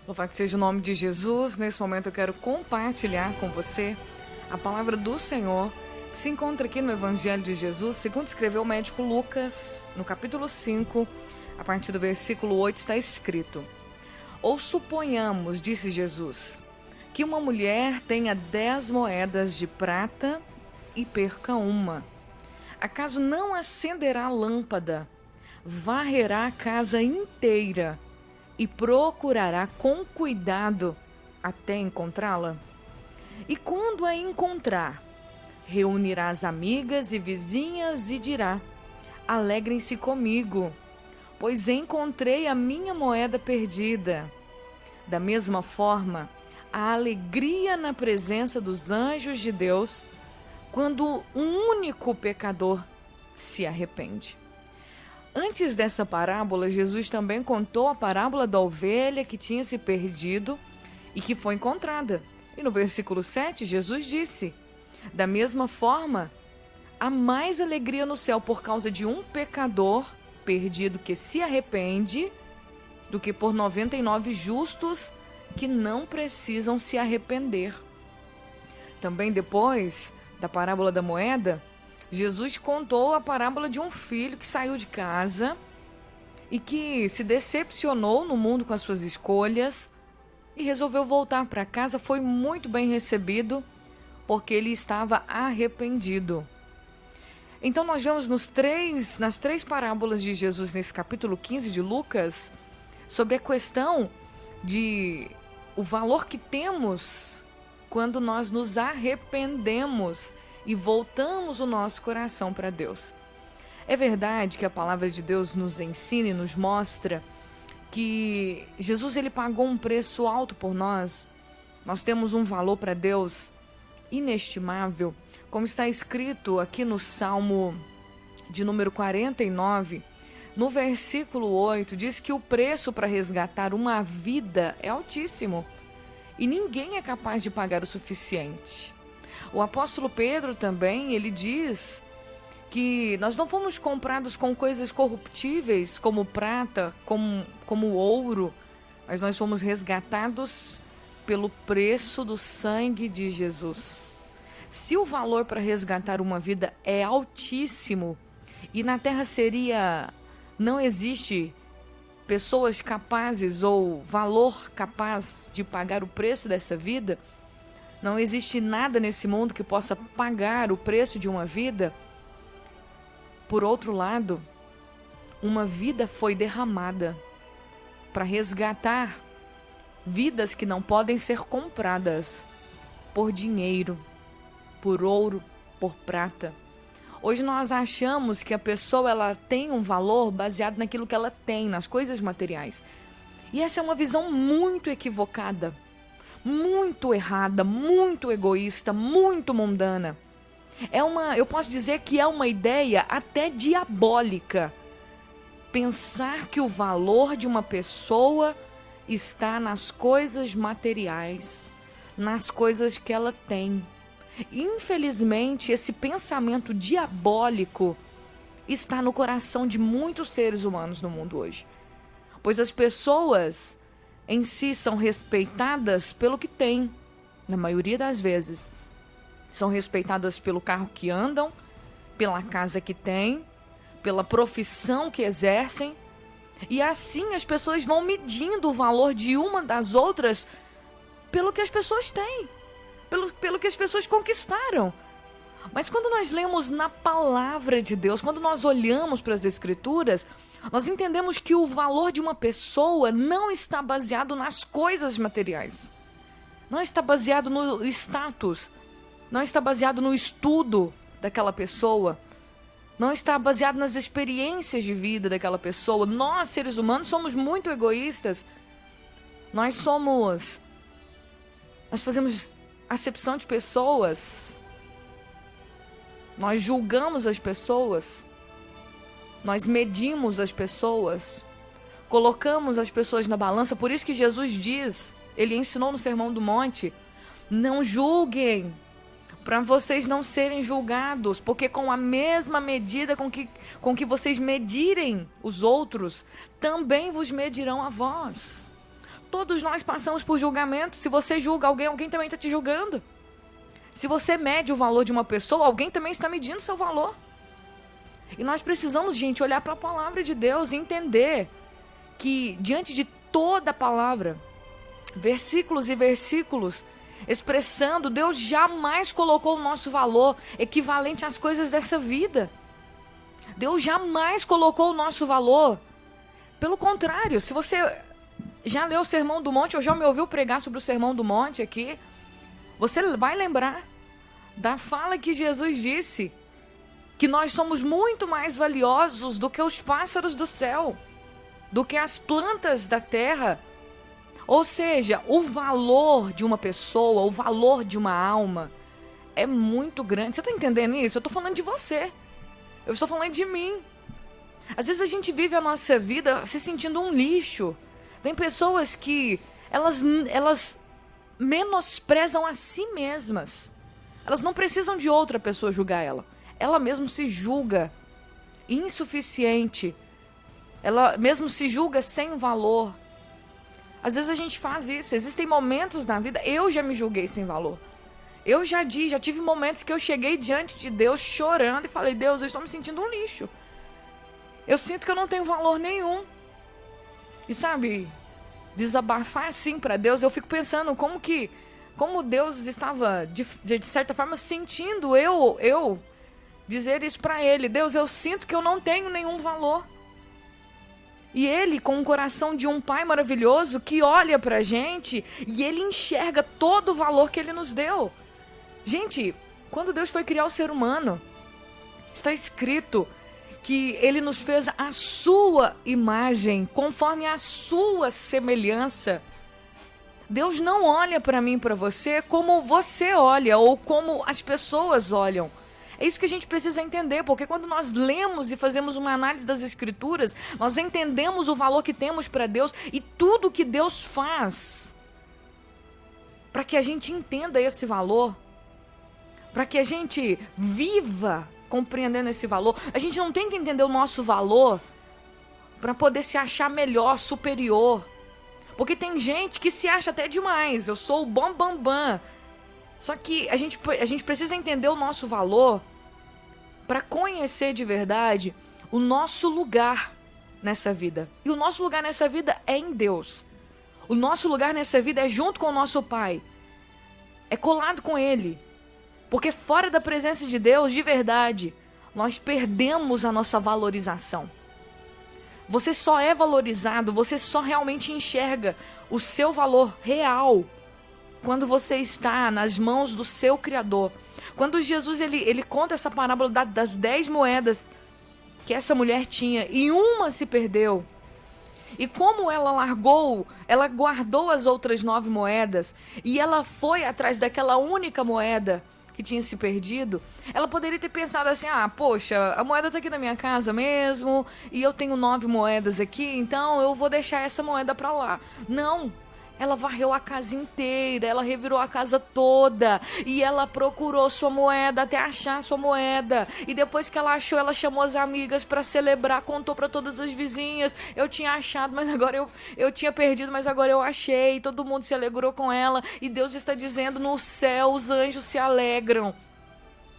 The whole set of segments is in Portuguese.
Louvado seja o nome de Jesus. Nesse momento eu quero compartilhar com você a palavra do Senhor, que se encontra aqui no Evangelho de Jesus, segundo escreveu o médico Lucas, no capítulo 5, a partir do versículo 8, está escrito: Ou suponhamos, disse Jesus, que uma mulher tenha 10 moedas de prata e perca uma. Acaso não acenderá a lâmpada, varrerá a casa inteira e procurará com cuidado até encontrá-la? E quando a encontrar, reunirá as amigas e vizinhas e dirá: Alegrem-se comigo, pois encontrei a minha moeda perdida. Da mesma forma, a alegria na presença dos anjos de Deus quando um único pecador se arrepende. Antes dessa parábola, Jesus também contou a parábola da ovelha que tinha se perdido e que foi encontrada. E no versículo 7, Jesus disse: Da mesma forma, há mais alegria no céu por causa de um pecador perdido que se arrepende do que por 99 justos que não precisam se arrepender. Também depois da parábola da moeda, Jesus contou a parábola de um filho que saiu de casa e que se decepcionou no mundo com as suas escolhas e resolveu voltar para casa. Foi muito bem recebido porque ele estava arrependido. Então nós vemos nas três parábolas de Jesus nesse capítulo 15 de Lucas sobre a questão de o valor que temos quando nós nos arrependemos e voltamos o nosso coração para Deus. É verdade que a palavra de Deus nos ensina e nos mostra que Jesus ele pagou um preço alto por nós. Nós temos um valor para Deus inestimável, como está escrito aqui no Salmo de número 49, no versículo 8, diz que o preço para resgatar uma vida é altíssimo e ninguém é capaz de pagar o suficiente. O apóstolo Pedro também, ele diz que nós não fomos comprados com coisas corruptíveis, como prata, como ouro, mas nós fomos resgatados pelo preço do sangue de Jesus. Se o valor para resgatar uma vida é altíssimo e na terra não existe pessoas capazes ou valor capaz de pagar o preço dessa vida, não existe nada nesse mundo que possa pagar o preço de uma vida. Por outro lado, uma vida foi derramada para resgatar vidas que não podem ser compradas por dinheiro, por ouro, por prata. Hoje nós achamos que a pessoa ela tem um valor baseado naquilo que ela tem, nas coisas materiais. E essa é uma visão muito equivocada, muito errada, muito egoísta, muito mundana. Eu posso dizer que é uma ideia até diabólica. Pensar que o valor de uma pessoa está nas coisas materiais, nas coisas que ela tem. Infelizmente, esse pensamento diabólico está no coração de muitos seres humanos no mundo hoje. Pois as pessoas em si são respeitadas pelo que têm, na maioria das vezes. São respeitadas pelo carro que andam, pela casa que têm, pela profissão que exercem. E assim as pessoas vão medindo o valor de uma das outras pelo que as pessoas têm, pelo que as pessoas conquistaram. Mas quando nós lemos na palavra de Deus, quando nós olhamos para as Escrituras, nós entendemos que o valor de uma pessoa não está baseado nas coisas materiais. Não está baseado no status. Não está baseado no estudo daquela pessoa. Não está baseado nas experiências de vida daquela pessoa. Nós, seres humanos, somos muito egoístas. Nós fazemos acepção de pessoas. Nós julgamos as pessoas. Nós medimos as pessoas. Colocamos as pessoas na balança. Por isso que Jesus diz, ele ensinou no Sermão do Monte, não julguem, para vocês não serem julgados, porque com a mesma medida com que vocês medirem os outros, também vos medirão a vós. Todos nós passamos por julgamento. Se você julga alguém, alguém também está te julgando. Se você mede o valor de uma pessoa, alguém também está medindo seu valor. E nós precisamos, gente, olhar para a palavra de Deus e entender que diante de toda a palavra, versículos e versículos, expressando, Deus jamais colocou o nosso valor equivalente às coisas dessa vida. Deus jamais colocou o nosso valor. Pelo contrário, se você já leu o Sermão do Monte, ou já me ouviu pregar sobre o Sermão do Monte aqui, você vai lembrar da fala que Jesus disse, que nós somos muito mais valiosos do que os pássaros do céu, do que as plantas da terra. Ou seja, o valor de uma pessoa, o valor de uma alma é muito grande. Você está entendendo isso? Eu estou falando de você. Eu estou falando de mim. Às vezes a gente vive a nossa vida se sentindo um lixo. Tem pessoas que elas menosprezam a si mesmas. Elas não precisam de outra pessoa julgar ela. Ela mesma se julga insuficiente. Ela mesmo se julga sem valor. Às vezes a gente faz isso. Existem momentos na vida, eu já me julguei sem valor. Eu já tive momentos que eu cheguei diante de Deus chorando e falei: Deus, eu estou me sentindo um lixo. Eu sinto que eu não tenho valor nenhum. E sabe, desabafar assim para Deus, eu fico pensando como Deus estava, de certa forma, sentindo eu dizer isso para Ele. Deus, eu sinto que eu não tenho nenhum valor. E Ele, com o coração de um Pai maravilhoso, que olha pra gente e Ele enxerga todo o valor que Ele nos deu. Gente, quando Deus foi criar o ser humano, está escrito que Ele nos fez a sua imagem, conforme a sua semelhança. Deus não olha para mim e para você como você olha ou como as pessoas olham. É isso que a gente precisa entender, porque quando nós lemos e fazemos uma análise das Escrituras, nós entendemos o valor que temos para Deus e tudo que Deus faz para que a gente entenda esse valor, para que a gente viva compreendendo esse valor. A gente não tem que entender o nosso valor para poder se achar melhor, superior. Porque tem gente que se acha até demais. Eu sou o bam, bam, bam. Só que a gente precisa entender o nosso valor para conhecer de verdade o nosso lugar nessa vida. E o nosso lugar nessa vida é em Deus. O nosso lugar nessa vida é junto com o nosso Pai. É colado com Ele. Porque fora da presença de Deus, de verdade, nós perdemos a nossa valorização. Você só é valorizado, você só realmente enxerga o seu valor real quando você está nas mãos do seu Criador. Quando Jesus ele conta essa parábola das 10 moedas que essa mulher tinha e uma se perdeu. E como ela guardou as outras 9 moedas e ela foi atrás daquela única moeda que tinha se perdido, ela poderia ter pensado assim: poxa, a moeda tá aqui na minha casa mesmo, e eu tenho 9 moedas aqui, então eu vou deixar essa moeda pra lá. Não, ela varreu a casa inteira, ela revirou a casa toda, e ela procurou sua moeda até achar sua moeda, e depois que ela achou, ela chamou as amigas pra celebrar, contou pra todas as vizinhas: eu tinha achado, mas agora eu tinha perdido, mas agora eu achei. Todo mundo se alegrou com ela, e Deus está dizendo: no céu os anjos se alegram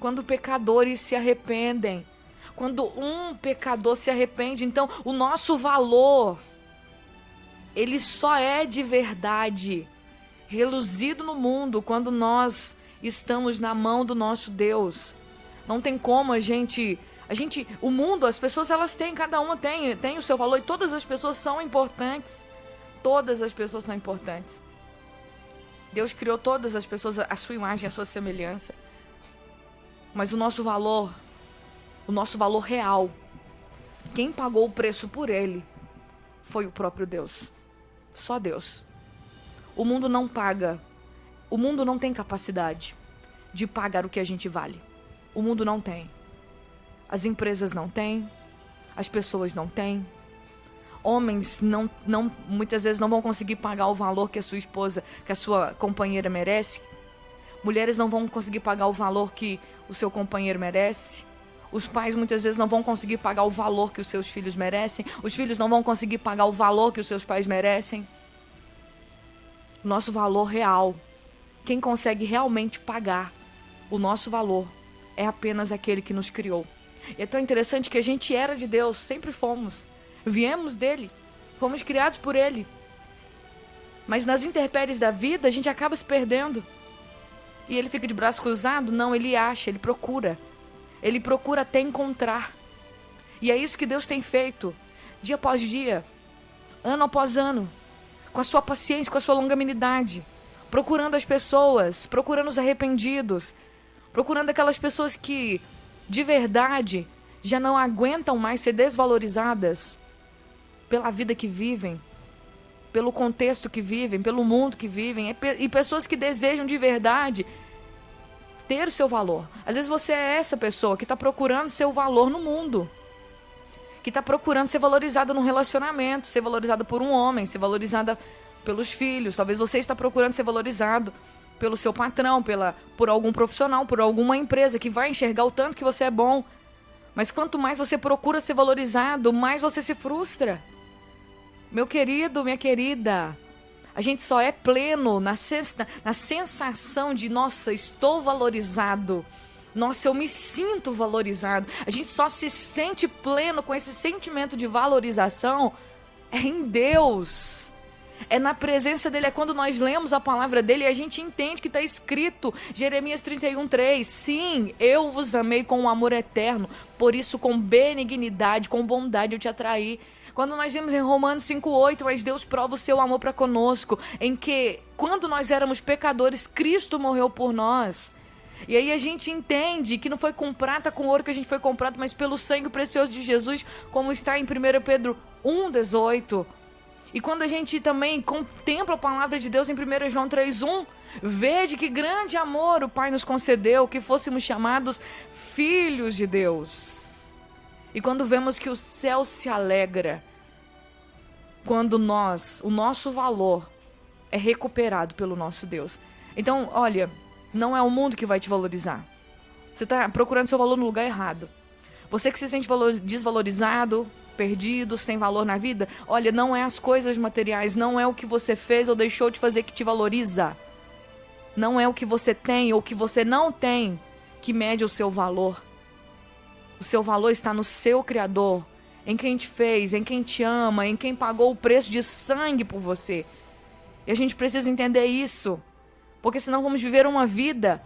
quando pecadores se arrependem, quando um pecador se arrepende. Então o nosso valor, ele só é de verdade reluzido no mundo quando nós estamos na mão do nosso Deus. Não tem como o mundo, as pessoas, elas têm, cada uma tem o seu valor, e todas as pessoas são importantes. Todas as pessoas são importantes. Deus criou todas as pessoas à sua imagem, à sua semelhança. Mas o nosso valor real, quem pagou o preço por ele foi o próprio Deus. Só Deus. O mundo não paga. O mundo não tem capacidade de pagar o que a gente vale. O mundo não tem. As empresas não têm. As pessoas não têm. Homens muitas vezes não vão conseguir pagar o valor que a sua esposa, que a sua companheira merece. Mulheres não vão conseguir pagar o valor que o seu companheiro merece. Os pais muitas vezes não vão conseguir pagar o valor que os seus filhos merecem. Os filhos não vão conseguir pagar o valor que os seus pais merecem. o nosso valor real. Quem consegue realmente pagar o nosso valor é apenas aquele que nos criou. E é tão interessante que a gente era de Deus, sempre fomos. Viemos dele, fomos criados por ele. Mas nas intempéries da vida, a gente acaba se perdendo. E ele fica de braço cruzado? Não, ele acha, ele procura. Ele procura até encontrar. E é isso que Deus tem feito, dia após dia, ano após ano, com a sua paciência, com a sua longanimidade, procurando as pessoas, procurando os arrependidos, procurando aquelas pessoas que, de verdade, já não aguentam mais ser desvalorizadas pela vida que vivem, pelo contexto que vivem, pelo mundo que vivem, e pessoas que desejam de verdade ter o seu valor. Às vezes você é essa pessoa que está procurando seu valor no mundo, que está procurando ser valorizada num relacionamento, ser valorizada por um homem, ser valorizada pelos filhos. Talvez você está procurando ser valorizado pelo seu patrão, por algum profissional, por alguma empresa que vai enxergar o tanto que você é bom. Mas quanto mais você procura ser valorizado, mais você se frustra. Meu querido, minha querida, a gente só é pleno na sensação de, nossa, estou valorizado. Nossa, eu me sinto valorizado. A gente só se sente pleno com esse sentimento de valorização em Deus. É na presença dele, é quando nós lemos a palavra dele e a gente entende que está escrito, Jeremias 31:3. Sim, eu vos amei com um amor eterno, por isso com benignidade, com bondade eu te atraí. Quando nós vemos em Romanos 5:8, mas Deus prova o seu amor para conosco, em que, quando nós éramos pecadores, Cristo morreu por nós. E aí a gente entende que não foi com prata, com ouro que a gente foi comprado, mas pelo sangue precioso de Jesus, como está em 1 Pedro 1:18. E quando a gente também contempla a palavra de Deus em 1 João 3:1, vede que grande amor o Pai nos concedeu, que fôssemos chamados filhos de Deus. E quando vemos que o céu se alegra, quando o nosso valor é recuperado pelo nosso Deus. Então, olha, não é o mundo que vai te valorizar. Você está procurando seu valor no lugar errado. Você que se sente desvalorizado, perdido, sem valor na vida, olha, não é as coisas materiais, não é o que você fez ou deixou de fazer que te valoriza. Não é o que você tem ou o que você não tem que mede o seu valor. O seu valor está no seu Criador, em quem te fez, em quem te ama, em quem pagou o preço de sangue por você. E a gente precisa entender isso. Porque senão vamos viver uma vida